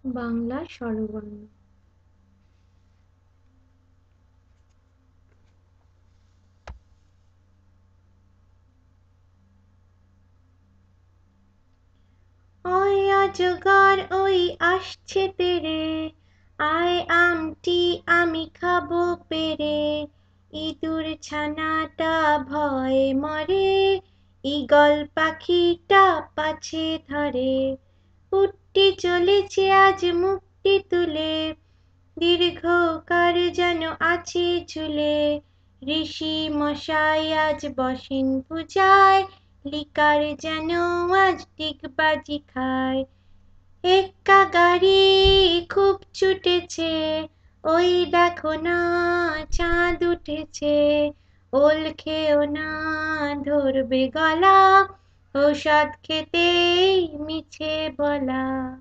বাংলা স্বরবর্ণ। ওই অজগর ওই আসছে তেরে, আয় আমটি আমি খাবো পেরে। ইঁদুর ছানাটা ভয়ে মরে, ঈগল পাখিটা পাছে ধরে। উঠতি চলেছে আজ মুখটি তুলে, দীর্ঘকার যেন আছে ঝুলে। ঋষি মশাই আজ বসেন পূজায়, লিকার যেন আজ ডিগবাজি খায়। এক্কা গাড়ি খুব ছুটেছে, ওই দেখো না চাঁদ উঠেছে। ওল খেও না ধরবে গলা, ঔষধ খেতেই মিছে বলা।